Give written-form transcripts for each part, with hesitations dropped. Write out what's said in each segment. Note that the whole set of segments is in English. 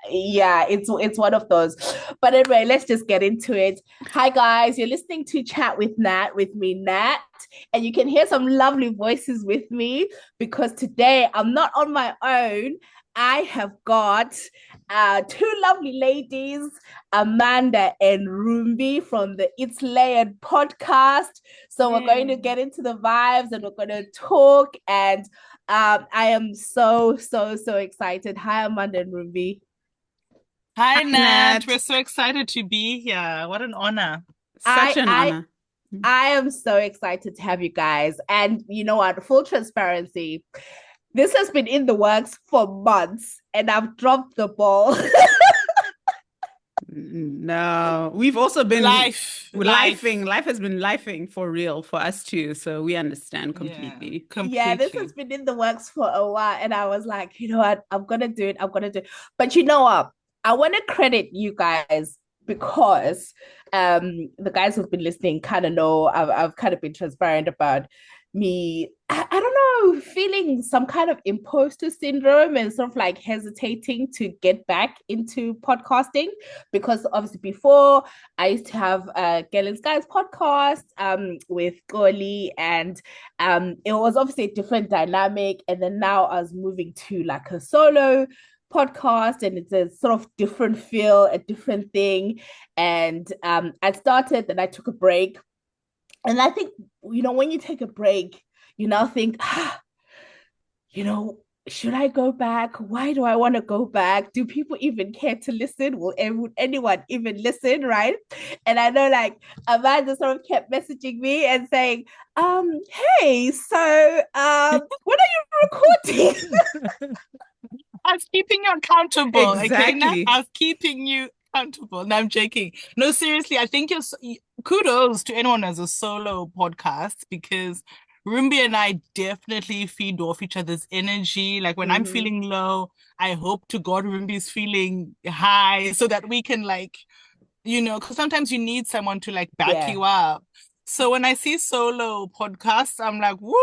yeah, it's one of those. But anyway, let's just get into it. Hi guys, you're listening to Chat with Nat with me, Nat, and you can hear some lovely voices with me because today I'm not on my own. I have got two lovely ladies, Amanda and Rumbi from the It's Layered podcast. So we're going to get into the vibes and we're going to talk. And I am so excited. Hi, Amanda and Ruby. Hi, Nat. Nat. We're so excited to be here. What an honor. Such an I honor. I am so excited to have you guys. And you know what? Full transparency. This has been in the works for months, and I've dropped the ball. No, we've also been Life. lifing. Life has been lifing for real for us too. So we understand Yeah, completely. Yeah, this completely. has been in the works for a while, and I was like, you know what? I'm gonna do it. I'm gonna do it. But you know what? I want to credit you guys because the guys who've been listening kind of know I've kind of been transparent about me. I don't know, feeling some kind of imposter syndrome and sort of like hesitating to get back into podcasting because obviously before I used to have Galen's Guys podcast with Goli, and it was obviously a different dynamic. And then now I was moving to like a solo podcast, and it's a sort of different feel, a different thing. And I started, and I took a break. And I think, when you take a break, you now think, you know, should I go back? Why do I want to go back? Do people even care to listen? Would anyone even listen? Right. And I know like Amanda sort of kept messaging me and saying, hey, so when are you recording? I was keeping you accountable, okay, Nat? Exactly. I was keeping you accountable. No, I'm joking. No, seriously, I think kudos to anyone who has a solo podcast because Rumbi and I definitely feed off each other's energy. Like when I'm Mm-hmm. feeling low, I hope to God Rumbi's feeling high so that we can because sometimes you need someone to like back Yeah. you up. So when I see solo podcasts, I'm like, woo,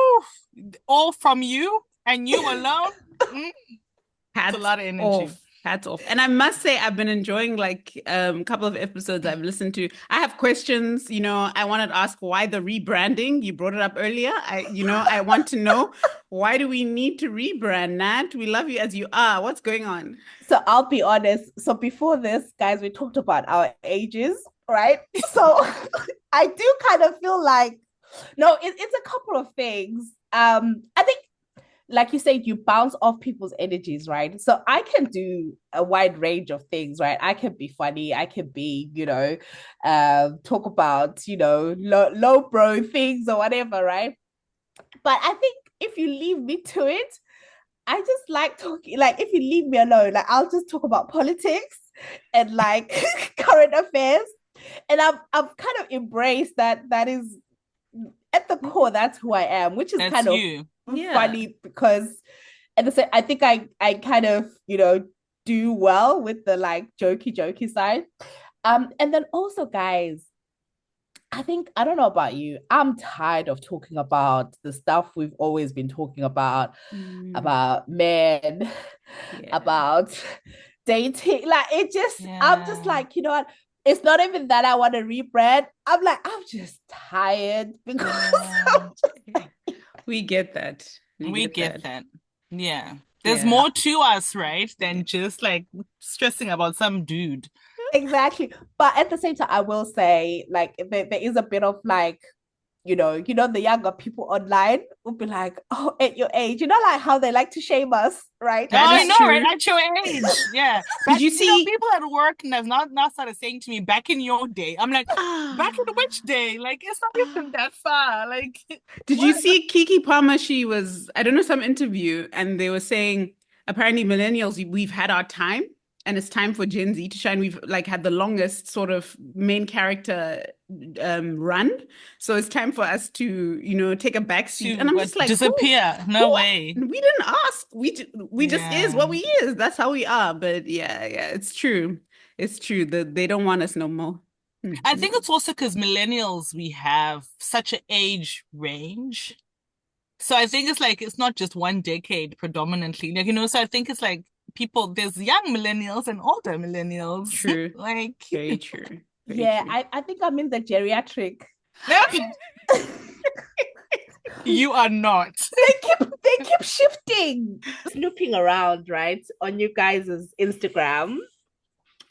all from you and you alone. Mm, it's a Hats lot of energy. off. Hats off. And I must say, I've been enjoying like a couple of episodes I've listened to. I have questions, I wanted to ask why the rebranding. You brought it up earlier. I want to know why do we need to rebrand, Nat? We love you as you are. What's going on? So I'll be honest. So before this, guys, we talked about our ages, right? So I do kind of feel like no, it's a couple of things. I think like you said, you bounce off people's energies, right? So I can do a wide range of things, right? I can be funny, I can be, talk about, low bro things or whatever, right? But I think if you leave me to it, I just like talking, like if you leave me alone, like I'll just talk about politics and like current affairs. And I've kind of embraced that is at the core, that's who I am, which is That's kind of you. Yeah. funny because at the same, I think I kind of do well with the like jokey side. And then also, guys, I think I don't know about you. I'm tired of talking about the stuff we've always been talking Mm, about men, yeah. about dating. Like it just, I'm just Yeah. like, you know what? It's not even that I want to rebrand. I'm like, I'm just tired because Yeah. We get that. We We get get that. that. Yeah. There's Yeah. more to us, right? Yeah. Than just like stressing about some dude. exactly. But at the same time, I will say, like, there is a bit of like, the younger people online will be like, oh, at your age, like how they like to shame us, right? Oh, That I is know, Like, right? true. At your age. Yeah. Did you see? People at work have not started saying to me back in your day. I'm like, back in Ah, which day? Like, it's not even ah. that far. Like, Did you what? see Kiki Palmer? She was, I don't know, some interview, and they were saying apparently millennials, we've had our time, and it's time for Gen Z to shine. We've like had the longest sort of main character run, so it's time for us to, take a back seat. To And I'm what? just like, Disappear. who? No way. We didn't ask. We just is Yeah. what we is. That's how we are. But yeah, it's true. It's true that they don't want us no more. I Mhm. think it's also because millennials, we have such an age range. So I think it's like it's not just one decade predominantly. So I think it's like people, there's young millennials and older millennials. True. Like, very true. Very Yeah, true. I think I'm in the geriatric. you are not. They keep shifting. Snooping around, right, on you guys' Instagram.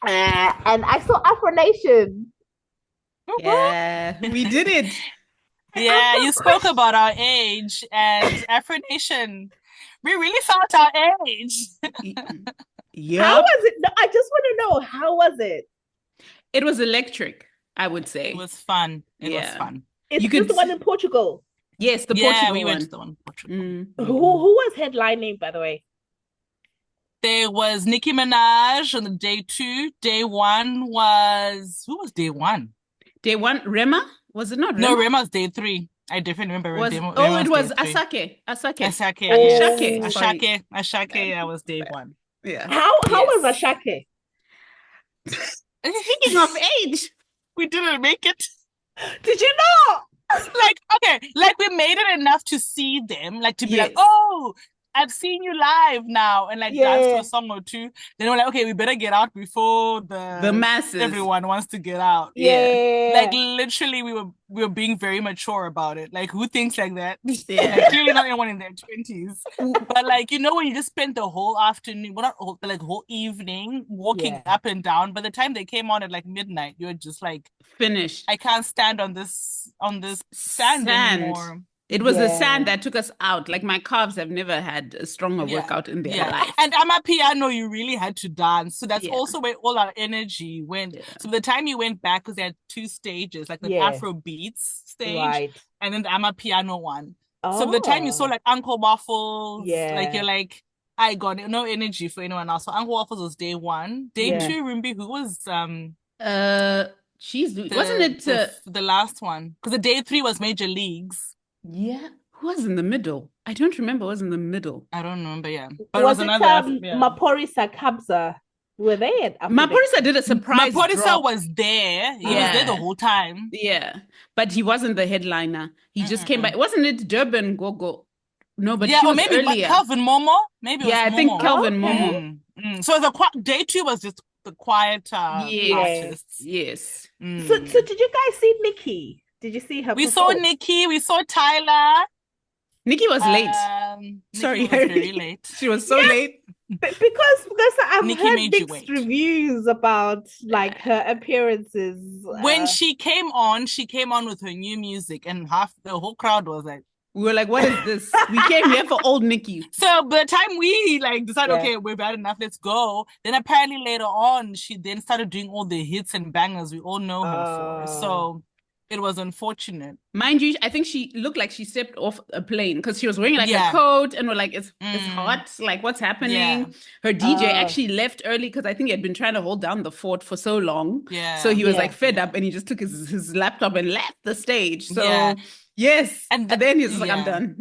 And I saw Afronation. Yeah, we did it. Yeah, you spoke about our age and Afronation. We really felt our age. How was it? No, I just want to know, how was it? It was electric, I would say. It was fun. It was fun. It's just the one in Portugal. Yes, the Portugal we one. went to the one in Portugal. Who was headlining, by the way? There was Nicki Minaj on the day 2. Day 1 was... Who was day 1? Day 1, Rema? Was it not Rema? No, Rema's day 3. I definitely remember. It was Asake. Ashake. That was day 1. Yeah. How was Ashake? Speaking of age, we didn't make it. Did you not? Like, okay, like we made it enough to see them, like to be like, oh, I've seen you live now, and like dance to a song or two. Then we're like, okay, we better get out before the masses. Everyone wants to get out. Yeah. Like literally, we were being very mature about it. Like, who thinks like that? Yeah. Like, clearly not anyone in their 20s. But like, you know, when you just spent the whole afternoon, well, not whole, but like whole evening walking up and down. By the time they came on at like midnight, you're just like finished. I can't stand on this sand anymore. It was the sand that took us out. Like my calves have never had a stronger workout in their life. And Amapiano, you really had to dance. So that's also where all our energy went. Yeah. So by the time you went back, because they had 2 stages, like the Afro Beats stage and then the Amapiano one. Oh. So by the time you saw like Uncle Waffles, like you're like, I got no energy for anyone else. So Uncle Waffles was day 1. Day 2, Rumbi, who was wasn't it the last one? Because the day 3 was Major Leagues. Yeah, who was in the middle? I don't remember who was in the middle. I don't remember, but was it another Maporisa Kabza? Were they at Maporisa did a surprise Maporisa was there. He was there the whole time. Yeah, but he wasn't the headliner. He just came by. Wasn't it Durban Gogo? No, but she was maybe earlier. Calvin Momo? Maybe it was I think Calvin Momo. So day 2 was just the quieter artists. Yes. So did you guys see Nikki? Did you see her? We saw Nikki. We saw Tyler. Nikki was late. Sorry, was very late. She was so late. Because I've heard mixed reviews about like her appearances. When she came on with her new music, and the whole crowd was like, we were like, what is this? We came here for old Nikki. So by the time we like decided, okay, we're bad enough, let's go. Then apparently later on, she then started doing all the hits and bangers we all know her for. So it was unfortunate. Mind you, I think she looked like she stepped off a plane because she was wearing like a coat and we're like, it's hot. Like, what's happening? Yeah. Her DJ actually left early because I think he had been trying to hold down the fort for so long. Yeah. So he was like fed up and he just took his laptop and left the stage. So yes. And then he's like, I'm done.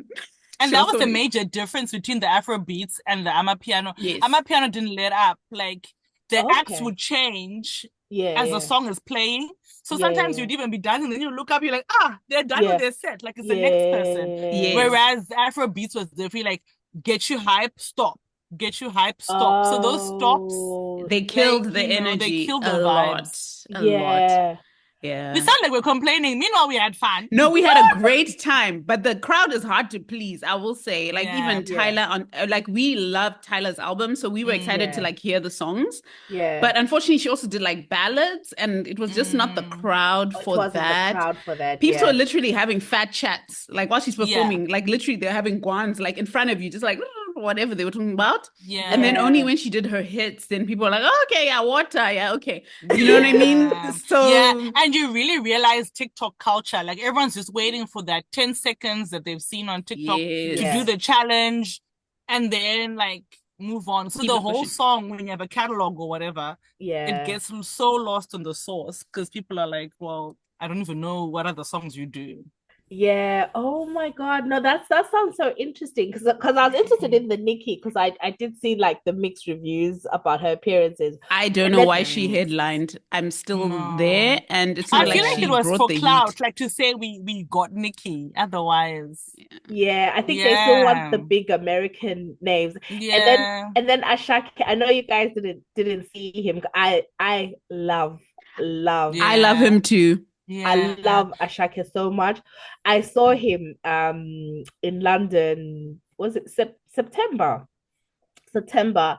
And that was the major difference between the Afro beats and the Amapiano. Yes. Amapiano didn't let up. Like the acts would change as the song is playing. So sometimes you'd even be dancing, then you look up, you're like, they're done with their set. Like it's the next person. Yes. Whereas the Afro beats was definitely like, get you hype, stop. Get you hype, stop. So those stops, they killed the energy. They killed the vibes. A lot. Yeah. We sound like we're complaining. Meanwhile, we had fun. No, we had a great time, but the crowd is hard to please, I will say. Like even Tyler like we loved Tyler's album, so we were excited to like hear the songs. Yeah. But unfortunately, she also did like ballads, and it was just not the crowd for that. People are literally having fat chats, like while she's performing. Like literally, they're having guans like in front of you, just like whatever they were talking about. Yeah. And then only when she did her hits, then people are like, oh, okay, water, okay. You know what I mean? So and you really realize TikTok culture. Like everyone's just waiting for that 10 seconds that they've seen on TikTok to do the challenge and then like move on. So the whole song, when you have a catalog or whatever, it gets so lost in the sauce because people are like, well, I don't even know what other songs you do. Yeah. Oh my God. No, that sounds so interesting because I was interested in the Nikki because I did see like the mixed reviews about her appearances. I don't And know then why she headlined. I'm still there, No. and it's not I like feel like yeah. it she was brought for the heat. clout, like to say we got Nikki. Otherwise, Yeah, I think they still want yeah, the big American names. And then yeah, Ashake, I know you guys didn't see him. I love I love yeah, him too. I yeah. love Ashake so much. I saw him in London, was it September? September.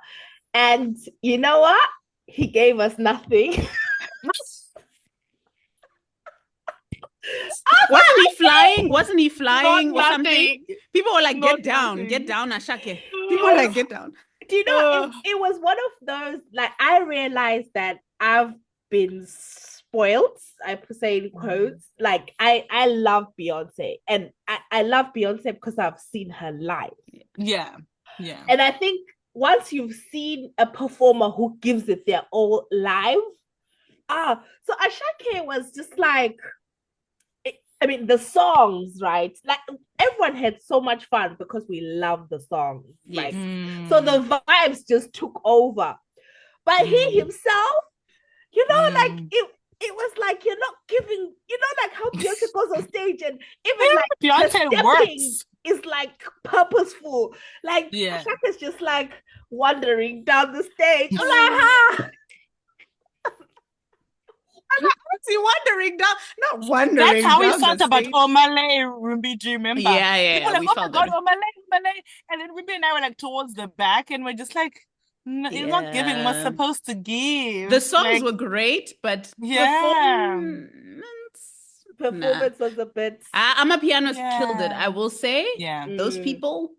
And you know what? He gave us nothing. Wasn't he flying? Okay. Wasn't he Not flying or something? nothing. People were like, Not get nothing. down, Ashake. People were I like, get down. do you know Uh, it was one of those like I realized that I've been spoiled, I put say in quotes. Like I love Beyonce and I love Beyonce because I've seen her live. yeah, yeah. And I think once you've seen a performer who gives it their all live, so Ashake was just like I mean, the songs, right? Like everyone had so much fun because we love the songs. Yes. Like, so Mm, the vibes just took over. But he mm, himself, like mm. it was like you're not giving, like how Beyonce goes on stage and even like her Beyonce stepping works. is like purposeful. Like Yeah. Ashaka's just like wandering down the stage. I'm like, ah, What's he wandering down? Not That's wandering how we down the felt about stage. Omale Rumbi. Do you remember? Yeah, yeah, People yeah. were like, We oh my felt God, that. Omale. And then Rumbi and I were like towards the back, and we're just like, no, it's not giving what's Yeah. supposed to The give. songs Like, were great, but yeah, performance, nah. performance was a bit. Amapiano's killed it. yeah, I will say yeah. those Mm, people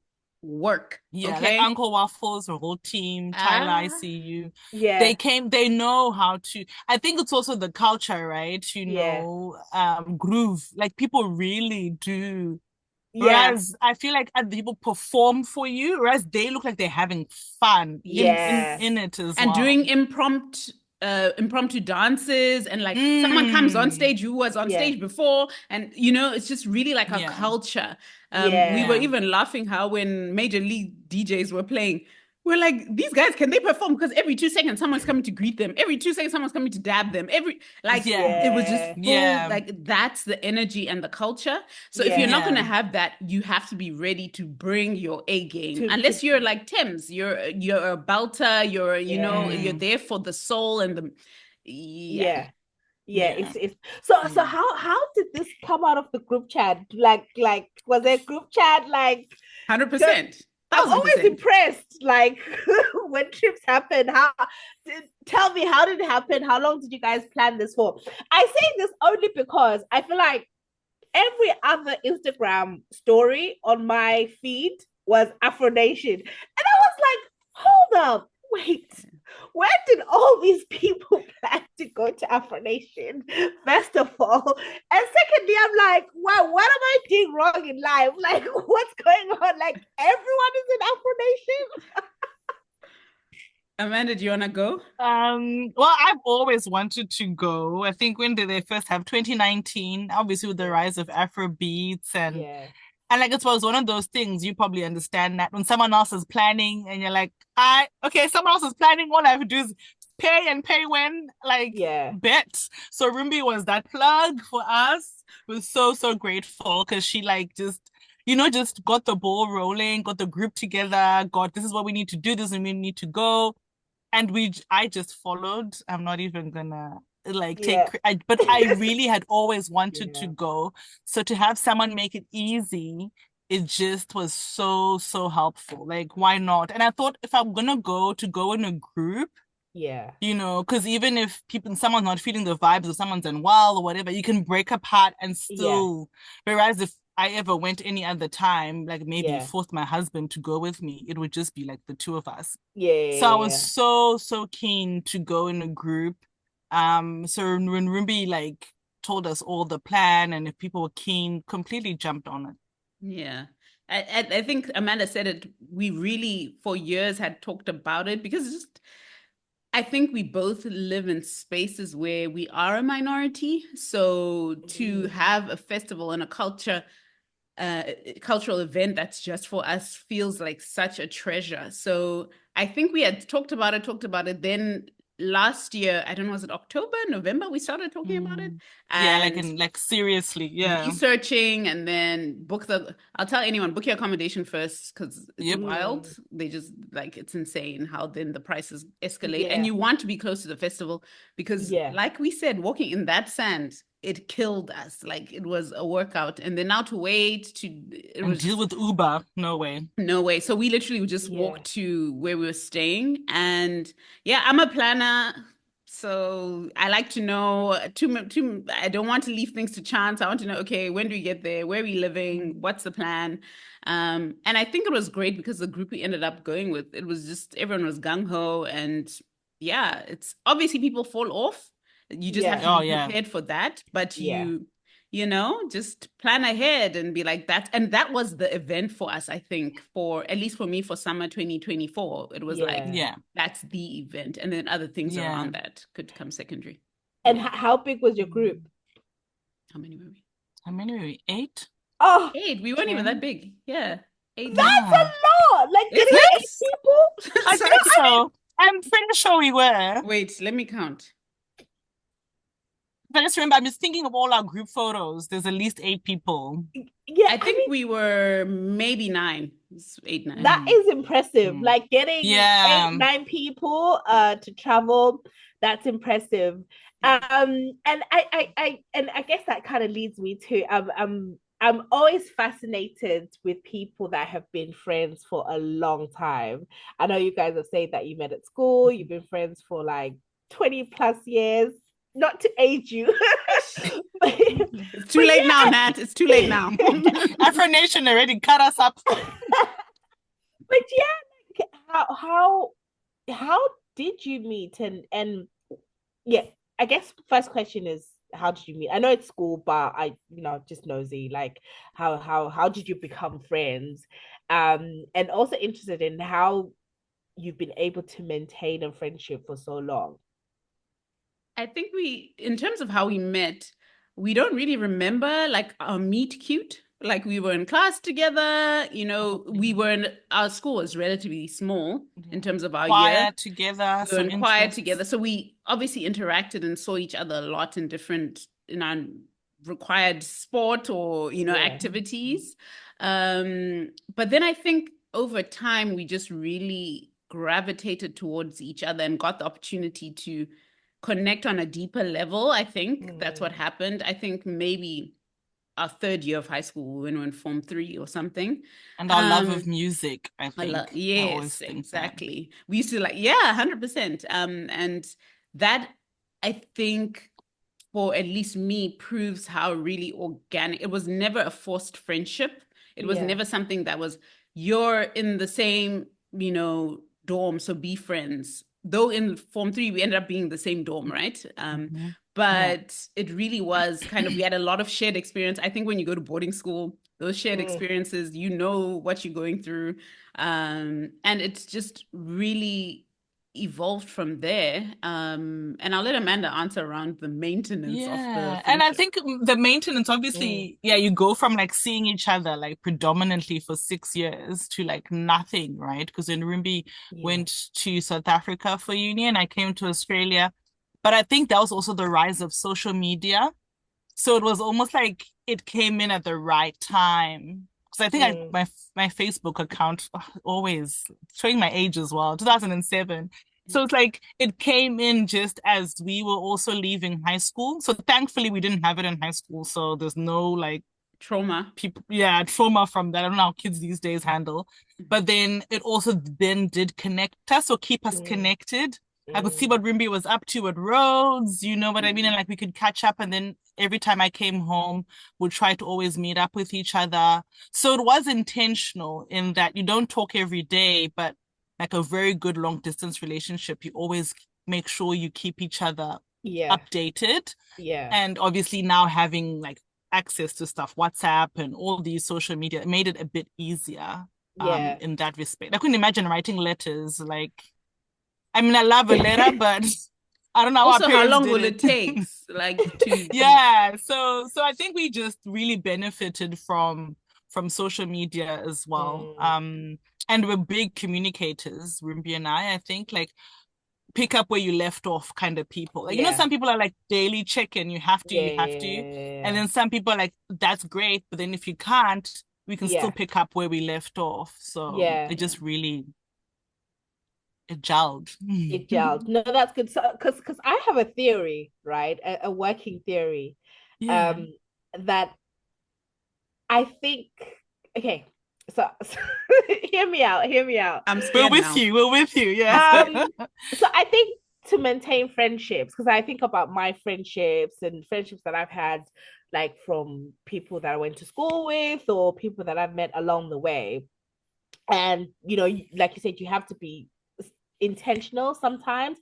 work. Yeah, like Okay. Uncle Waffles, her whole team, Tyler, I Ah, see you. They yeah, came, they know how to. I think it's also the culture, right? yeah, Groove. Like people really do. yeah, Whereas I feel like other people perform for you, whereas they look like they're having fun in in yeah, in it as and well. doing impromptu dances, and like someone comes on Mm, stage who was on yeah, stage before, and it's just really like a yeah, culture. We were yeah. yeah, even laughing how when major league DJs were playing, we're like, these guys, can they perform? Because every 2 seconds someone's coming to greet them, every 2 seconds someone's coming to dab them, every like yeah, it was just Yeah, full. yeah, Like that's the energy and the culture. So if you're yeah. not going to yeah, have that, you have to be ready to bring your A game. To Unless you're like Tim's, you're a belter, you're yeah, mm, there for the soul and the yeah, yeah, yeah. yeah, It's so yeah. how did this come out of the group chat? Like was there a group chat? Like, 'cause 100%, I'm thousand always percent. impressed. Like when trips happen, tell me how did it happen? How long did you guys plan this for? I say this only because I feel like every other Instagram story on my feed was Afronation. And I was like, hold up, wait, where did all these people plan to go to Afronation? First of all. And secondly, I'm like, wow, what am I doing wrong in life? Like, what's going on? Like, everyone is in Afronation? Amanda, do you want to go? Well, I've always wanted to go. I think when did they first have 2019, obviously with the Yeah, rise of Afro beats yeah, and like it was one of those things you probably understand that when someone else is planning and you're like, I okay, someone else is planning, all I have to do is pay and pay when like yeah, bet. So Rumbi was that plug for us. We're so grateful because she like just got the ball rolling, got the group together, got this is what we need to do, this and we need to go. And I just followed. I'm not even gonna like yeah. but I really had always wanted to Yeah, go. So to have someone make it easy, it just was so helpful. Like, why not? And I thought if I'm gonna go to go in a group, yeah, because even if someone's not feeling the vibes or someone's unwell or whatever, you can break apart and yeah, still. Whereas if I ever went any other time, like maybe yeah, forced my husband to go with me, it would just be like the two of us. yeah, So I was yeah. so keen to go in a group. So when Rumbi like told us all the plan and if people were keen, completely jumped on it. Yeah. I think Amanda said it. We really, for years, had talked about it because I think we both live in spaces where we are a minority. So to have a festival and a cultural event that's just for us feels like such a treasure. So I think we had talked about it. Then last year, I don't know, was it October, November, we started talking about it. Yeah, And seriously, yeah. researching, and then I'll tell anyone, book your accommodation first, because it's wild. They just it's insane how then the prices escalate. And you want to be close to the festival because like we said, walking in that sand, it killed us. Like, it was a workout. And then now to wait to deal with Uber, no way. So we literally would just walk to where we were staying. And I'm a planner, so I like to know I don't want to leave things to chance. I want to know, okay, when do we get there? Where are we living? What's the plan? And I think it was great because the group we ended up going with, it was just, everyone was gung-ho. And it's obviously people fall off. You just have to be prepared for that. But just plan ahead and be like that. And that was the event for us, I think, at least for me, for summer 2024. It was that's the event. And then other things around that could come secondary. And how big was your group? How many were we? 8? Oh, 8. We weren't even that big. Yeah. 8. That's a lot. Like, did it 8 people? I think so. I'm pretty sure we were. Wait, let me count. I just remember, I'm just thinking of all our group photos. There's at least 8 people. Yeah, I think we were maybe 9. 8, 9. That is impressive. Like, getting 8, 9 people to travel, that's impressive. And I guess that kind of leads me to I'm always fascinated with people that have been friends for a long time. I know you guys have said that you met at school, you've been friends for like 20 plus years. Not to age you. It's too late now, Nat. It's too late now. Afronation already cut us up. But how did you meet? And I guess first question is, how did you meet? I know it's school, but I just nosy. Like, how did you become friends? And also interested in how you've been able to maintain a friendship for so long. I think in terms of how we met, we don't really remember like our meet cute. Like, we were in class together, our school was relatively small in terms of our year. Together. We were in choir together. So we obviously interacted and saw each other a lot in our required sport or, activities. But then I think over time, we just really gravitated towards each other and got the opportunity to connect on a deeper level. I think that's what happened. I think maybe our 3rd year of high school, when we were in Form 3 or something. And our love of music, I think. Yes, exactly. We used to 100%. And that, I think, for at least me, proves how really organic. It was never a forced friendship. It was never something that was, you're in the same, dorm, so be friends. Though in Form 3, we ended up being the same dorm, right? But it really was kind of, we had a lot of shared experience. I think when you go to boarding school, those shared experiences, what you're going through. And it's just really evolved from there. And I'll let Amanda answer around the maintenance of the friendship. And I think the maintenance, obviously, you go from like seeing each other like predominantly for 6 years to like nothing, right? Because when Rumbi went to South Africa for uni and I came to Australia, but I think that was also the rise of social media. So it was almost like it came in at the right time. Because I think my Facebook account, always showing my age as well, 2007. So it's like it came in just as we were also leaving high school. So thankfully we didn't have it in high school. So there's no like trauma. Trauma from that. I don't know how kids these days handle. But then it also did connect us or keep us connected. I could see what Rumbi was up to at Rhodes, you know what I mean? And like we could catch up, and then every time I came home, we'd try to always meet up with each other. So it was intentional in that you don't talk every day, but like a very good long distance relationship, you always make sure you keep each other updated. And obviously now having like access to stuff, WhatsApp and all these social media, it made it a bit easier in that respect. I couldn't imagine writing letters like I mean, I love a letter, but I don't know how our Also, how parents long did will it. it take? Like to Yeah, so I think we just really benefited from social media as well. And we're big communicators, Rumbi and I think like pick up where you left off kind of people. Like, you know, Yeah. some people are like daily check-in, you have to, you have to. And Yeah. then some people are like, that's great, but then if you can't, we can still Yeah. pick up where we left off. So Yeah. it just really it gelled. It gelled. No, that's good. So, because I have a theory, right? A working theory, Yeah. um, that I think. Okay, so hear me out. Hear me out. I'm We're scared with now. you. We're with you. Yeah. I'm scared. So I think to maintain friendships, because I think about my friendships and friendships that I've had, like from people that I went to school with or people that I've met along the way. And like you said, you have to be intentional sometimes.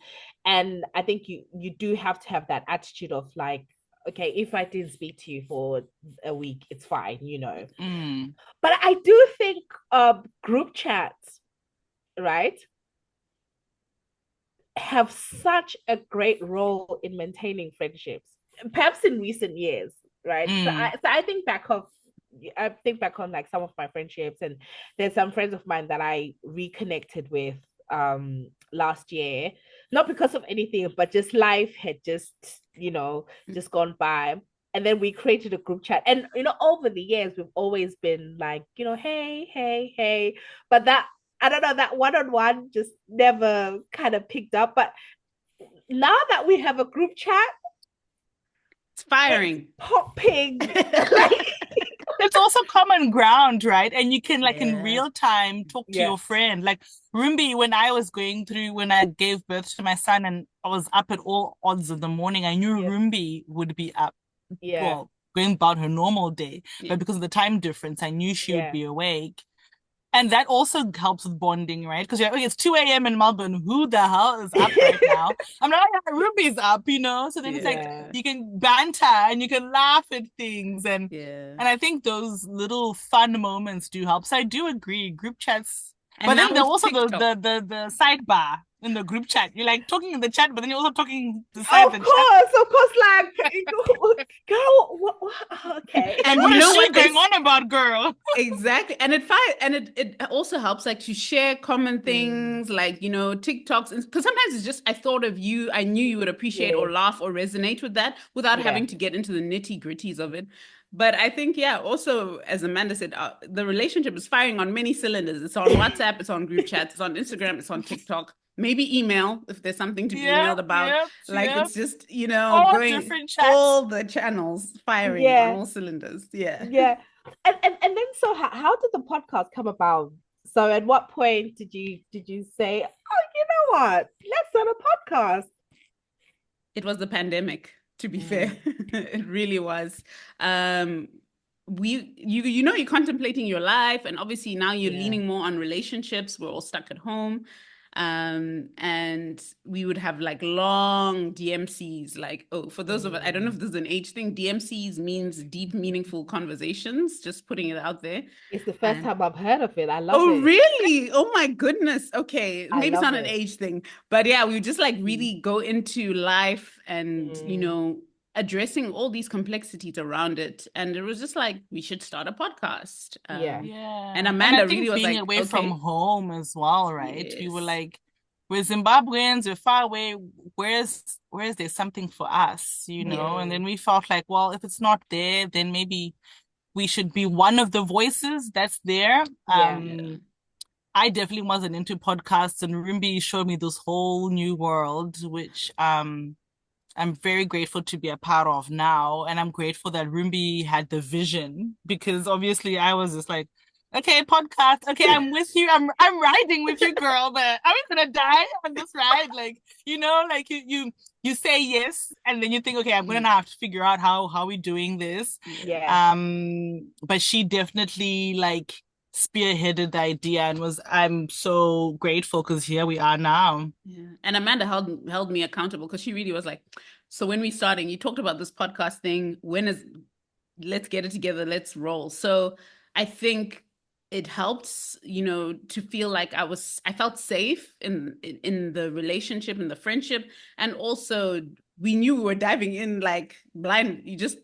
And I think you do have to have that attitude of like, okay, if I didn't speak to you for a week, it's fine. Mm. But I do think group chats, right, have such a great role in maintaining friendships, perhaps in recent years, right? So Mm. I think back on like some of my friendships, and there's some friends of mine that I reconnected with last year, not because of anything, but just life had just gone by. And then we created a group chat. And over the years, we've always been like, hey, hey, hey. But that I don't know, that one-on-one just never kind of picked up. But now that we have a group chat, It's it's firing. popping. Like, It's also common ground, right? And you can like in Yeah. real time talk to yeah, your friend. Like Rumbi, when I gave birth to my son and I was up at all odds of the morning, I knew yeah, Rumbi would be up, yeah, well, going about her normal day. Yeah. But because of the time difference, I knew she would yeah. be awake. And that also helps with bonding, right? Because you're like, okay, it's 2 a.m. in Melbourne. Who the hell is up right now? I'm like, oh, yeah, Ruby's up. So then it's like Yeah. you can banter and you can laugh at things. And Yeah. I think those little fun moments do help. So I do agree, group chats. And But now then there's with also TikTok. the sidebar in the group chat. You're like talking in the chat, but then you're also talking beside Of the chat. course, of course. Like, girl, okay. And What you is know she what they going on about, girl? exactly. And it also helps like to share common things like, TikToks. Because sometimes it's just, I thought of you, I knew you would appreciate or Yeah, laugh or resonate with that without yeah, having to get into the nitty gritties of it. But I think, yeah, also, as Amanda said, the relationship is firing on many cylinders. It's on WhatsApp, it's on group chats, it's on Instagram, it's on TikTok, maybe email if there's something to be emailed Yep, about. yep, Like yep. it's just, All going different chats. all the channels firing on yeah, all cylinders. Yeah. yeah. And then, so how did the podcast come about? So at what point did you say, oh, you know what, let's start a podcast? It was the pandemic, to be fair. It really was. Um, you're contemplating your life, and obviously now you're Yeah, leaning more on relationships. We're all stuck at home. And we would have like long DMCs, like, oh, for those of us, I don't know if this is an age thing. DMCs means deep, meaningful conversations, just putting it out there. it's the first And time I've heard of it. I love oh, it. really? Oh my goodness. Okay. I Maybe it's love not an it. age thing, but yeah, we would just like Mm, really go into life and, mm, addressing all these complexities around it. And it was just like, we should start a podcast. yeah, And Yeah. And I Amanda really think was being like, away from okay, home as well, right? We were yes. like, we're Zimbabweans, we're far away. Where's there something for us? And yeah, then we felt like, well, if it's not there, then maybe we should be one of the voices that's there. yeah, Yeah. I definitely wasn't into podcasts, and Rumbi showed me this whole new world, which I'm very grateful to be a part of now. And I'm grateful that Rumbi had the vision, because obviously I was just like, okay, podcast, okay, I'm with you. I'm riding with you, girl, but I'm gonna die on this ride. Like, like you say yes, and then you think, okay, I'm gonna have to figure out how we doing this. Yeah. yeah. But she definitely like spearheaded the idea and I'm so grateful because here we are now. Yeah. And Amanda held me accountable because she really was like, so when we starting, you talked about this podcast thing. Let's get it together, let's roll. So I think it helped, to feel like I felt safe in the relationship and the friendship. And also we knew we were diving in like blind. You just,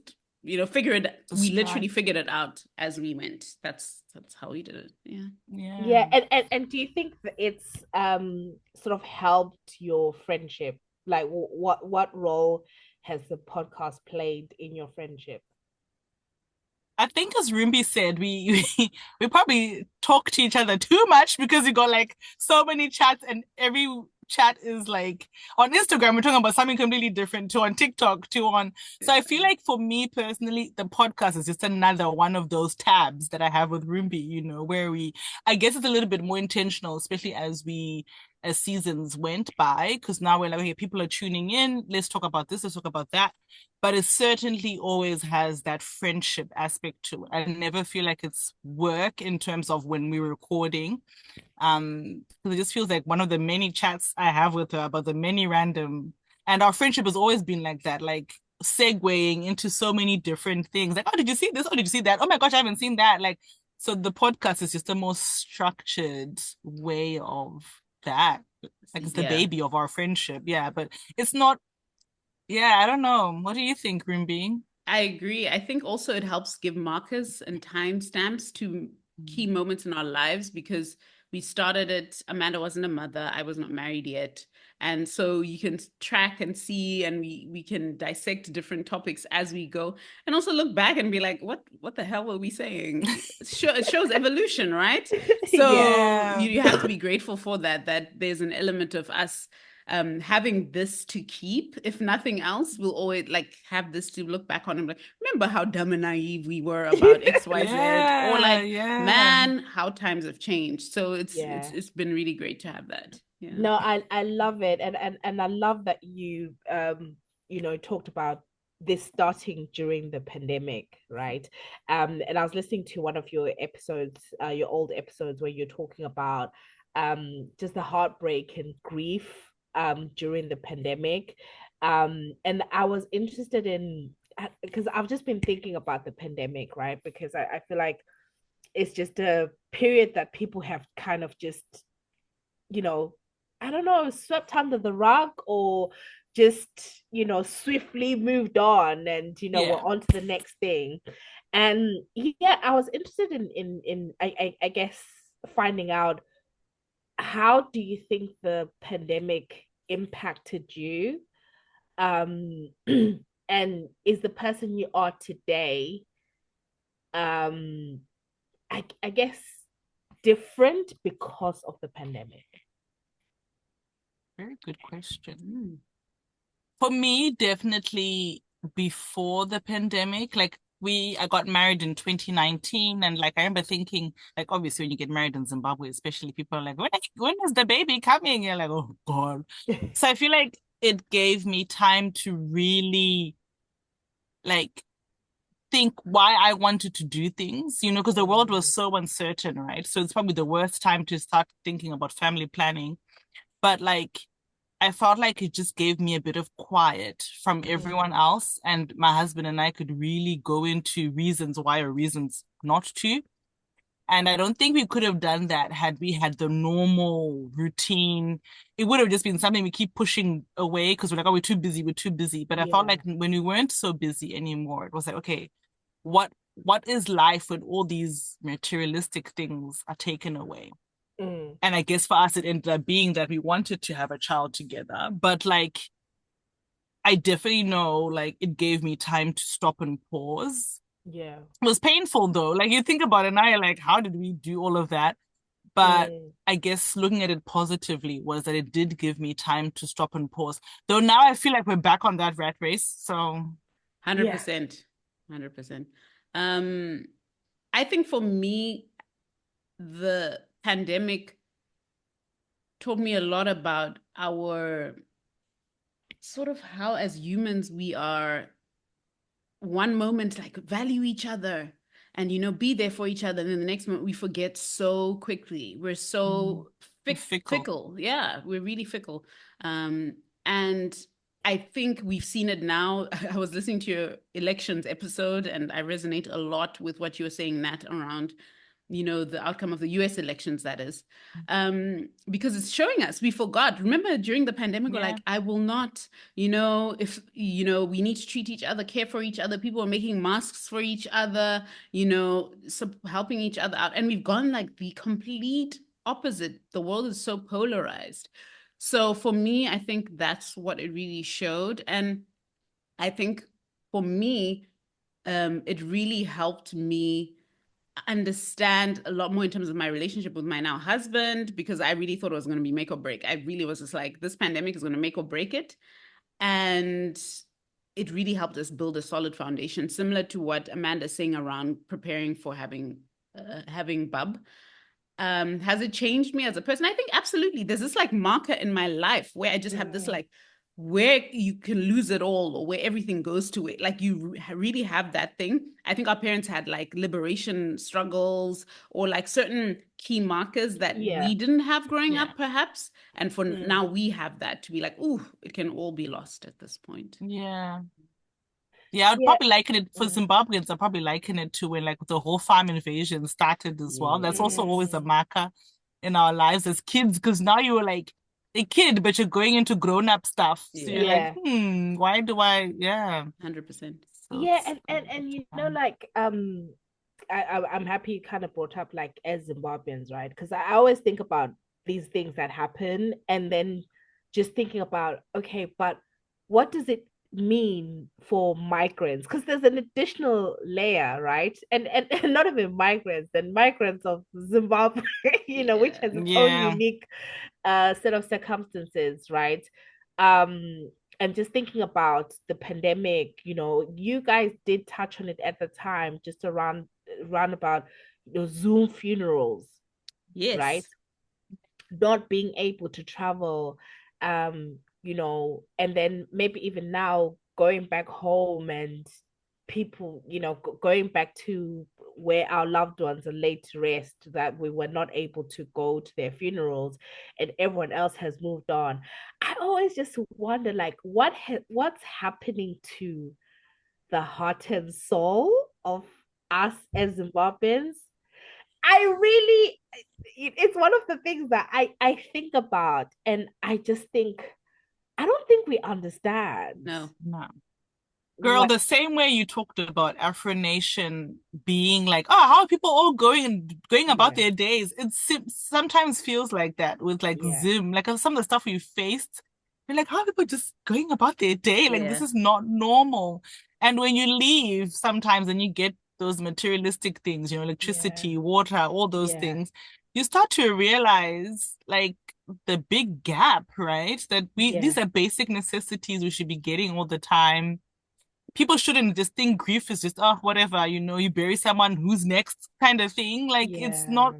we literally figured it out as we went. That's how we did it. Yeah. Yeah. And do you think that it's sort of helped your friendship? Like what role has the podcast played in your friendship? I think as Rumbi said, we probably talk to each other too much because we got like so many chats, and every chat is like on Instagram we're talking about something completely different, to on TikTok, to on. So I feel like for me personally, the podcast is just another one of those tabs that I have with Rumbi, where I guess it's a little bit more intentional, especially as seasons went by, because now we're like, okay, people are tuning in, let's talk about this, let's talk about that. But it certainly always has that friendship aspect to it. I never feel like it's work in terms of when we're recording. Because it just feels like one of the many chats I have with her about the many random, and our friendship has always been like that, like segueing into so many different things. Like, oh, did you see this? Oh, did you see that? Oh my gosh, I haven't seen that. Like, so the podcast is just a more structured way of that. Like, it's the baby of our friendship. Yeah, but it's not. Yeah, I don't know. What do you think, Rumbi? I agree. I think also it helps give markers and timestamps to key moments in our lives, because we started it. Amanda wasn't a mother. I was not married yet. And so you can track and see, and we can dissect different topics as we go, and also look back and be like, what the hell were we saying? It shows evolution, right? So you have to be grateful for that there's an element of us having this to keep. If nothing else, we'll always like have this to look back on and like, remember how dumb and naive we were about XYZ, or like, man, how times have changed. So it's been really great to have that. Yeah. No, I love it, and I love that you talked about this starting during the pandemic, right? And I was listening to one of your episodes, your old episodes, where you're talking about just the heartbreak and grief during the pandemic. And I was interested in, because I've just been thinking about the pandemic, right? Because I feel like it's just a period that people have kind of just, I don't know, swept under the rug, or just, swiftly moved on, and, we're on to the next thing. And yeah, I was interested in I guess finding out, how do you think the pandemic impacted you? And is the person you are today, um, I guess, different because of the pandemic? Very good question. For me, definitely before the pandemic, like I got married in 2019, and like I remember thinking, like, obviously when you get married in Zimbabwe, especially, people are like, when is the baby coming? You're like, oh God. So I feel like it gave me time to really like think why I wanted to do things, because the world was so uncertain, right? So it's probably the worst time to start thinking about family planning. But like, I felt like it just gave me a bit of quiet from everyone else, and my husband and I could really go into reasons why or reasons not to. And I don't think we could have done that had we had the normal routine. It would have just been something we keep pushing away because we're like, oh, we're too busy, we're too busy. But I felt like when we weren't so busy anymore, it was like, okay, what is life when all these materialistic things are taken away? And I guess for us, it ended up being that we wanted to have a child together. But like, I definitely know, like, it gave me time to stop and pause. Yeah. It was painful though. Like, you think about it now, you're like, how did we do all of that? But I guess looking at it positively was that it did give me time to stop and pause. Though now I feel like we're back on that rat race. So 100%. 100%. I think for me, the pandemic taught me a lot about our sort of how as humans we are one moment like value each other and be there for each other, and then the next moment we forget so quickly. We're so fickle. Yeah, we're really fickle. And I think we've seen it now. I was listening to your elections episode, and I resonate a lot with what you were saying, Nat, around the outcome of the US elections, that is, because it's showing us, we forgot. Remember during the pandemic, we're like, I will not, if, we need to treat each other, care for each other. People are making masks for each other, helping each other out. And we've gone like the complete opposite. The world is so polarized. So for me, I think that's what it really showed. And I think for me, it really helped me understand a lot more in terms of my relationship with my now husband, because I really thought it was going to be make or break. I really was just like, this pandemic is going to make or break it. And it really helped us build a solid foundation, similar to what Amanda's saying around preparing for having bub. Has it changed me as a person? I think absolutely. There's this like marker in my life where I just have this like, where you can lose it all, or where everything goes to it. Like you really have that thing. I think our parents had like liberation struggles, or like certain key markers that we didn't have growing up, perhaps. And for now we have that to be like, ooh, it can all be lost at this point. Yeah, I'd probably liken it for Zimbabweans. I'd probably liken it to when like the whole farm invasion started as well. That's also always a marker in our lives as kids, because now you're like a kid, but you're going into grown-up stuff. So you're like, why do I? 100%. So and like I'm happy you kind of brought up like as Zimbabweans, right? Because I always think about these things that happen, and then just thinking about, okay, but what does it mean for migrants? Because there's an additional layer, right? And not even migrants, then migrants of Zimbabwe, which has its own unique set of circumstances, right? And just thinking about the pandemic, you guys did touch on it at the time, just around about Zoom funerals, right? Not being able to travel, and then maybe even now going back home, and people, going back to where our loved ones are laid to rest, that we were not able to go to their funerals, and everyone else has moved on. I always just wonder, like, what's happening to the heart and soul of us as Zimbabweans. It's one of the things that I think about, and I just think, I don't think we understand. No. Girl, the same way you talked about Afronation being like, oh, how are people all going about their days? It sometimes feels like that with like Zim, like some of the stuff we faced. You're like, how are people just going about their day? Like, this is not normal. And when you leave sometimes and you get those materialistic things, electricity, water, all those things, you start to realize like the big gap, right? That these are basic necessities we should be getting all the time. People shouldn't just think grief is just, oh, whatever, you bury someone, who's next kind of thing. Like, it's not,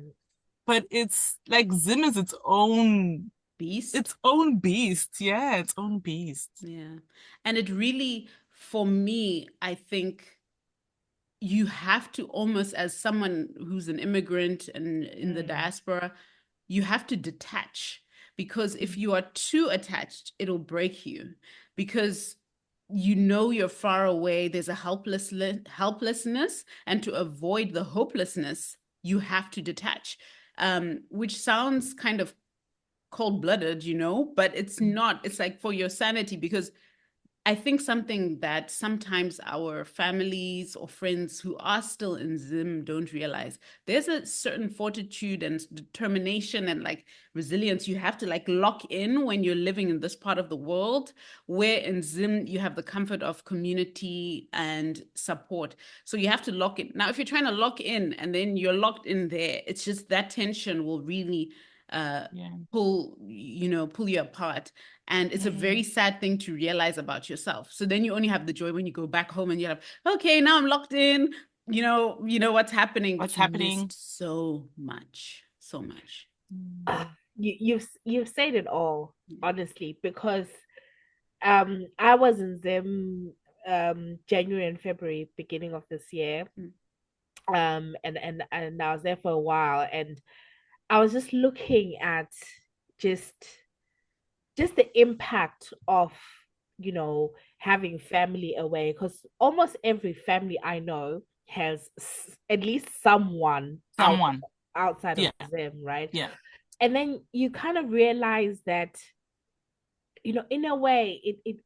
but it's like Zim is its own beast. Its own beast. Yeah, its own beast. Yeah. And it really, for me, I think you have to almost, as someone who's an immigrant and in the diaspora, you have to detach, because if you are too attached, it'll break you, because you're far away. There's a helplessness, and to avoid the hopelessness, you have to detach, which sounds kind of cold-blooded, but it's not. It's like for your sanity, because I think something that sometimes our families or friends who are still in Zim don't realize, there's a certain fortitude and determination and like resilience you have to like lock in when you're living in this part of the world, where in Zim you have the comfort of community and support. So you have to lock in. Now, if you're trying to lock in and then you're locked in there, it's just that tension will really pull you apart. And it's a very sad thing to realize about yourself. So then you only have the joy when you go back home and you're like, okay, now I'm locked in, what's happening. What's happening? So much. You've said it all, honestly, because I was in Zim January and February, beginning of this year. And I was there for a while, and I was just looking at just the impact of having family away, because almost every family I know has at least someone Someone. outside of Yeah. them, right? Yeah. And then you kind of realize that, in a way, it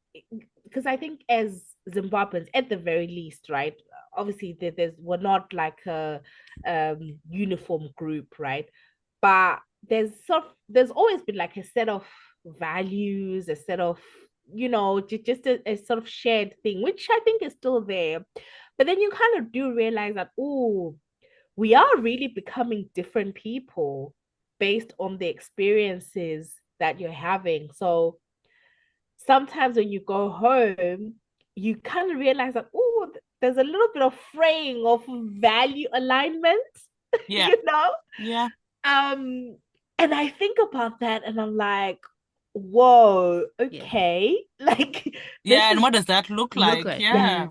because I think as Zimbabweans, at the very least, right? Obviously, we're not like a uniform group, right? But there's always been like a set of values, a set of just a sort of shared thing, which I think is still there. But then you kind of do realize that, oh, we are really becoming different people based on the experiences that you're having. So sometimes when you go home, you kind of realize that, oh, there's a little bit of fraying of value alignment, Yeah. you know? Yeah. And I think about that and I'm like, whoa, okay. Like Yeah, and what does that look like? Yeah.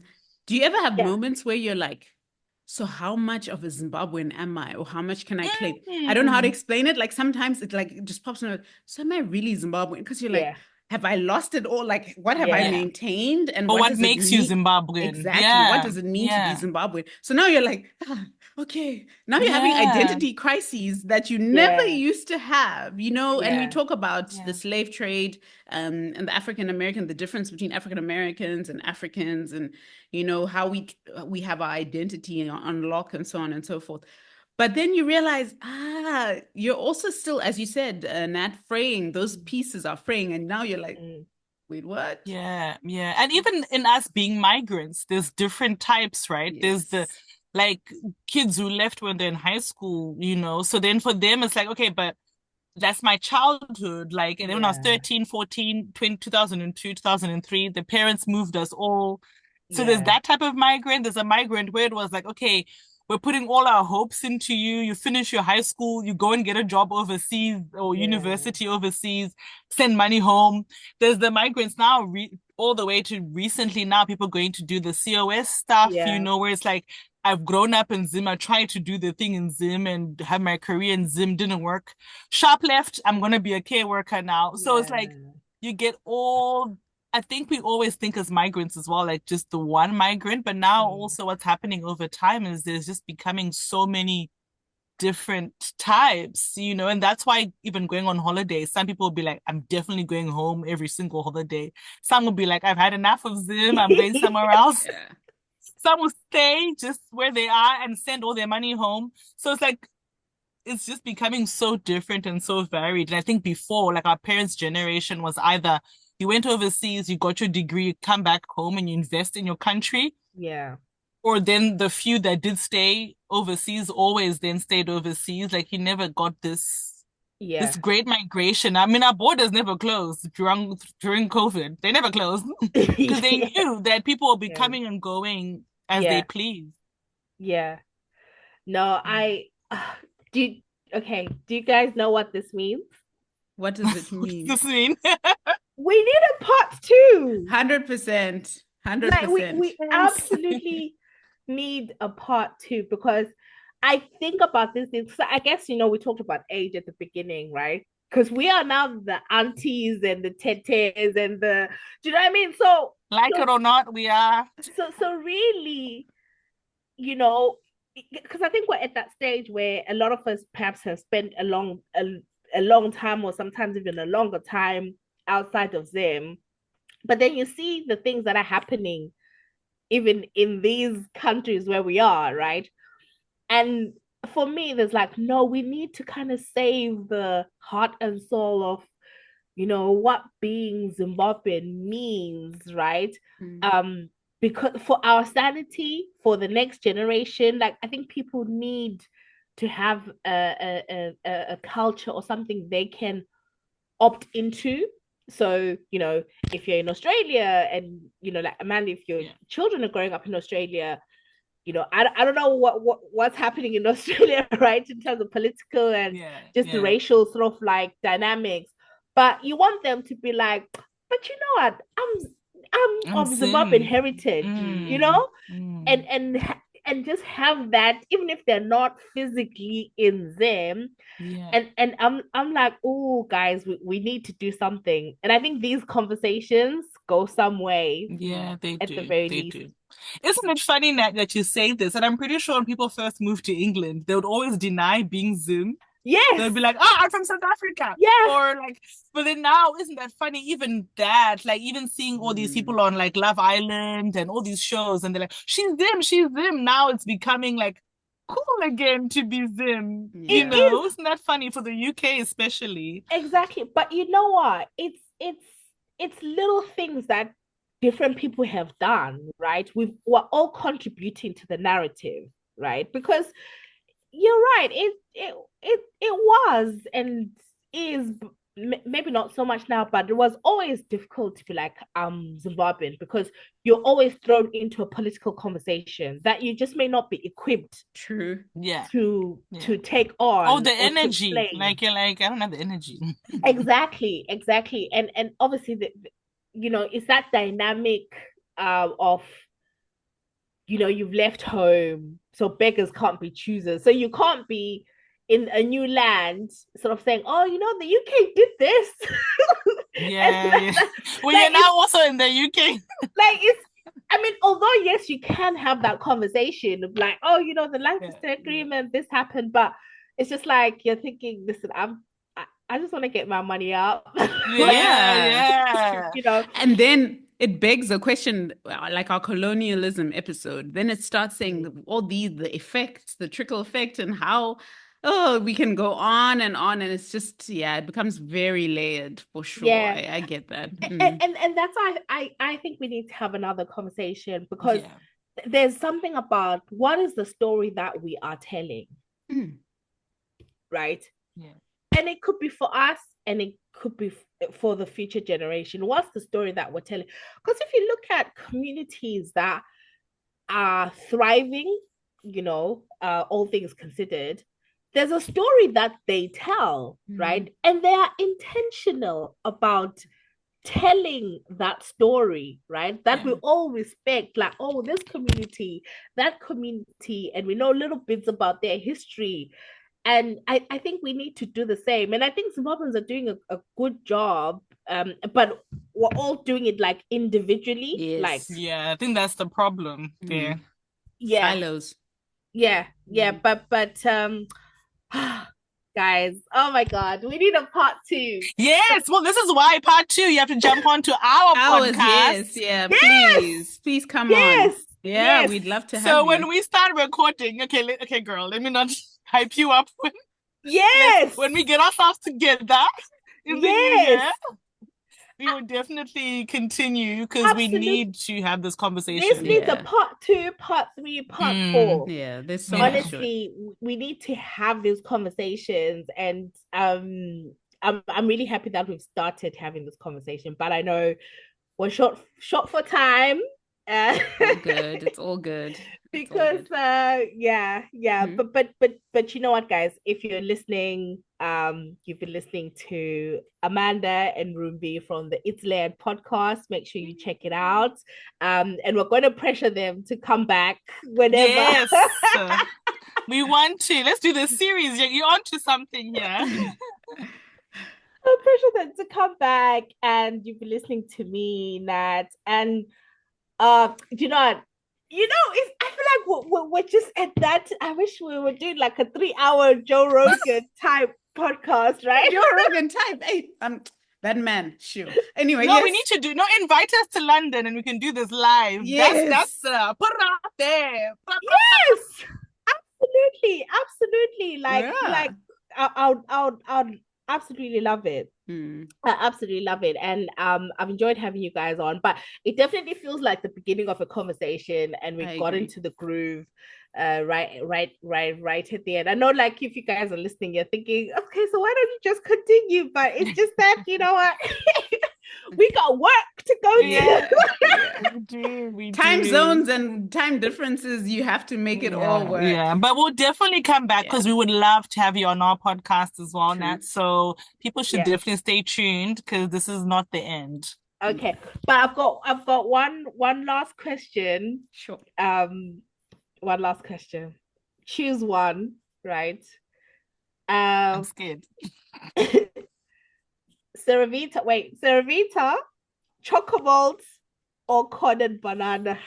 Do you ever have Yeah. moments where you're like, so how much of a Zimbabwean am I? Or how much can I claim? I don't know how to explain it. Like sometimes it just pops in. So am I really Zimbabwean? Because you're like, Yeah. have I lost it all? Like, what have I Yeah. maintained? And Or what what does it makes you mean? Zimbabwean? Exactly. What does it mean to be Zimbabwean? So now you're like, okay. Now you're having identity crises that you never used to have, and we talk about the slave trade and the African American, the difference between African Americans and Africans, and how we have our identity on lock and so on and so forth. But then you realize, you're also still, as you said, Nat, fraying. Those pieces are fraying. And now you're like, wait, what? Yeah. And even in us being migrants, there's different types, right? Yes. There's the like kids who left when they're in high school, So then for them, it's like, okay, but that's my childhood. Like, and then when I was 13, 14, 20, 2002, 2003, the parents moved us all. So there's that type of migrant. There's a migrant where it was like, okay, we're putting all our hopes into you. You finish your high school, you go and get a job overseas or university overseas, send money home. There's the migrants now, all the way to recently now, people going to do the COS stuff, where it's like, I've grown up in Zim. I tried to do the thing in Zim and have my career in Zim, didn't work. Sharp left, I'm going to be a care worker now. So it's like, you get I think we always think as migrants as well, like just the one migrant, but now also what's happening over time is there's just becoming so many different types, and that's why even going on holiday, some people will be like, I'm definitely going home every single holiday. Some will be like, I've had enough of Zim, I'm going somewhere else. Some will stay just where they are and send all their money home. So it's like, it's just becoming so different and so varied. And I think before, like our parents' generation was either you went overseas, you got your degree, you come back home and you invest in your country. Yeah. Or then the few that did stay overseas always then stayed overseas. Like you never got this great migration. I mean, our borders never closed during COVID. They never closed because they knew that people will be coming and going as they please. Yeah. No, do you guys know what this means? What does it mean? What does this mean? We need a part 2. 100%. 100%. Like we absolutely need a part 2 because I think about this thing. So I guess we talked about age at the beginning, right? Because we are now the aunties and the tetes and do you know what I mean? So it or not, we are. So really, because I think we're at that stage where a lot of us perhaps have spent a long time or sometimes even a longer time outside of them. But then you see the things that are happening even in these countries where we are, right? And for me, there's like, no, we need to kind of save the heart and soul of, what being Zimbabwean means, right? Because for our sanity, for the next generation, like I think people need to have a culture or something they can opt into. So, if you're in Australia and, like Amanda, if your children are growing up in Australia, I don't know what's happening in Australia, right, in terms of political and the racial sort of like dynamics. But you want them to be like, but you know what, I'm of Zimbabwean heritage, and just have that, even if they're not physically in them. And I'm like, oh guys, we need to do something. And I think these conversations go some way. Yeah, they at do. the very They least. do. Isn't it funny that you say this? And I'm pretty sure when people first moved to England, they would always deny being Zim. Yes. They'd be like, "Oh, I'm from South Africa." Yeah. Or like, but then now, isn't that funny? Even that, like, even seeing all these people on like Love Island and all these shows, and they're like, she's Zim. Now it's becoming like cool again to be Zim. Yeah. You know, isn't that funny for the UK especially? Exactly. But you know what? It's little things that different people have done, right? We're all contributing to the narrative, right? Because you're right. It was and is maybe not so much now, but it was always difficult to be like Zimbabwean because you're always thrown into a political conversation that you just may not be equipped True. Yeah. to take on. Oh, the energy. Like you're like, I don't have the energy. Exactly. And obviously it's that dynamic of you've left home, so beggars can't be choosers. So you can't be in a new land sort of saying, oh, the UK did this. Yeah. Well, you're now also in the UK. Although yes, you can have that conversation of like, oh, the Lancaster Agreement, this happened, but it's just like you're thinking, listen, I just want to get my money up. Yeah. And then it begs a question, like our colonialism episode. Then it starts saying all the effects, the trickle effect, and how we can go on, and it's just it becomes very layered for sure. Yeah. I get that. And that's why I think we need to have another conversation because there's something about what is the story that we are telling, right? Yeah. And it could be for us and it could be for the future generation. What's the story that we're telling? Because if you look at communities that are thriving, all things considered, there's a story that they tell, right? And they are intentional about telling that story, right? That we all respect, like, oh, this community, that community, and we know little bits about their history. And I think we need to do the same. And I think Zimbabweans are doing a good job, but we're all doing it like individually. Yes. Like, I think that's the problem there. Yeah. Silos. Yeah. But guys, oh my God, we need a part 2. Yes, well, this is why part 2, you have to jump onto our podcast. Yes. Please come on. Yes. We'd love to have So you. when we start recording, okay, girl, let me not hype you up. When we get ourselves together in the new year, we will definitely continue because we need to have this conversation. This needs a part 2, part 3, part 4. Yeah, there's so honestly, we need to have these conversations, and I'm really happy that we've started having this conversation. But I know we're short for time. It's all good. Because but you know what, guys, if you're listening, you've been listening to Amanda and Rumbi from the It's Layered podcast. Make sure you check it out, and we're going to pressure them to come back whenever. Yes. We want to. Let's do this series. You're onto something here. I'll pressure them to come back, and you've been listening to me, Nat, and do you know what? I feel like we're just at that. I wish we were doing like a 3-hour Joe Rogan type podcast, right? Joe Rogan type. Hey, that man, sure. Anyway, we need to invite us to London and we can do this live. Yes. That's put it out there. Yes, absolutely. Like I'd absolutely love it. I absolutely love it, and I've enjoyed having you guys on, but it definitely feels like the beginning of a conversation, and we got into the groove right at the end. I know, like, if you guys are listening, you're thinking, okay, so why don't you just continue? But it's just that, you know what, we got work to go to. We do. Time zones and time differences, you have to make it all work. Yeah, but we'll definitely come back because we would love to have you on our podcast as well, Nat. So people should definitely stay tuned because this is not the end. Okay, but I've got one last question. Sure. One last question. Choose one, right? I'm scared. Ceravita, Chocobolts or corded banana?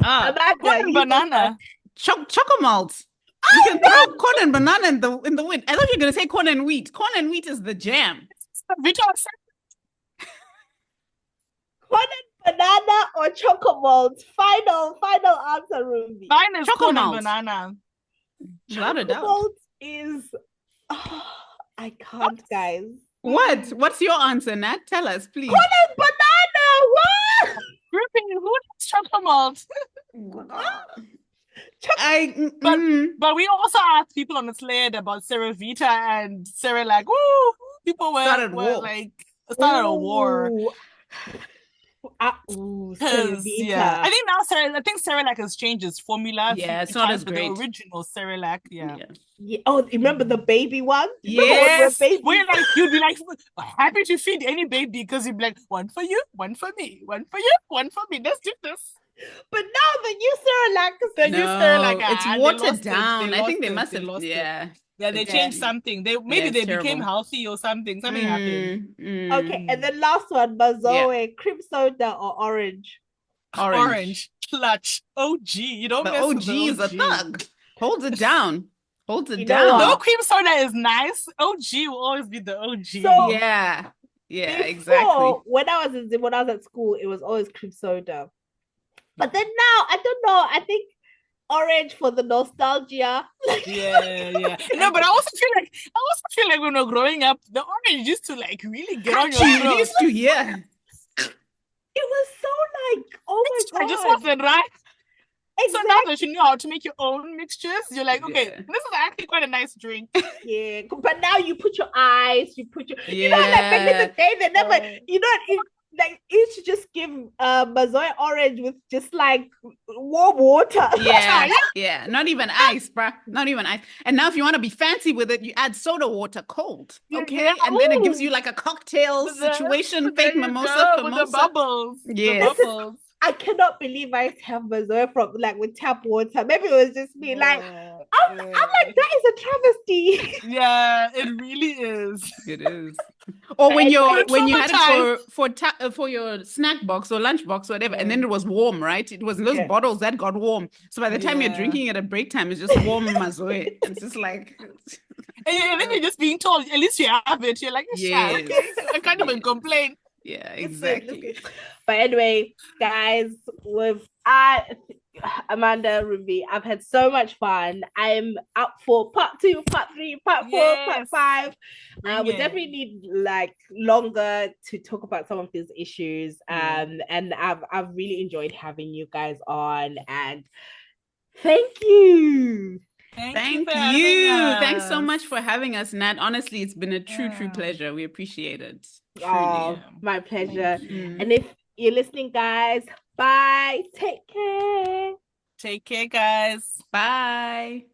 Amanda, corn and you go banana. Choco malt. You can throw corn and banana in the wind. I thought you were gonna say corn and wheat. Corn and wheat is the jam. Vito, corn and banana or chocolate malt? Final answer, Rumbi. mine is Choco corn malt. and banana. Without a Chocolate doubt. malt is. Oh, I can't, guys. What? What's your answer, Nat? Tell us, please. Corn and banana. What? Ruby, who does chocolate malt? But we also asked people on the sled about Ceravita and Cerelac. Woo! People Started started a war. Ceravita. I think now Cerelac has changed its formula. Yeah, it's not as but great. The original Cerelac, yeah. Oh, remember the baby one? Yes. Where like you'd be like happy to feed any baby because you'd be like, one for you, one for me, one for you, one for me. Let's do this. But now the new Cerelac, it's watered down. I think they must have lost it. Yeah, they changed something. They became healthy or something. Something happened. Okay, and then last one, Mazoe, cream soda or orange? Orange. Clutch. OG. You don't mess with the OG. Is a thug. Holds it down. No, cream soda is nice. OG will always be the OG. So, yeah, before, exactly. When I was at school, it was always cream soda. But then now, I don't know. I think orange for the nostalgia. Yeah. No, but I also feel like when we were growing up, the orange used to like really get on your throat. Used to, yeah. It was so like, oh my god, I just wasn't right. Exactly. So now that you know how to make your own mixtures, you're like, okay, this is actually quite a nice drink. Yeah, but now you put your eyes, you know, like back in the day, they never, it used to just give Mazoe orange with just like warm water. Yeah. Not even ice, bruh. Not even ice. And now if you want to be fancy with it, you add soda water cold. Okay. Yeah. And then it gives you like a cocktail situation, fake mimosa for with the bubbles. Yes. The bubbles. I cannot believe I have Mazoe from like with tap water. Maybe it was just me. Like I'm like, that is a travesty. Yeah, it really is. It is. Or when you had it for your snack box or lunch box or whatever, and then it was warm, right? It was those bottles that got warm. So by the time you're drinking it at break time, it's just warm Mazoe. It's just like. And then you're just being told, at least you have it. You're like, okay, I can't even complain. Yeah, exactly. But anyway, guys, with Amanda, Rumbi, I've had so much fun. I'm up for part 2, part 3, part 4, part 5. We definitely need like longer to talk about some of these issues. And I've really enjoyed having you guys on. And thank you. Thank you. Thanks so much for having us, Nat. Honestly, it's been a true pleasure. We appreciate it. Truly. Oh, my pleasure. And if you're listening, guys, bye. Take care. Take care, guys. Bye.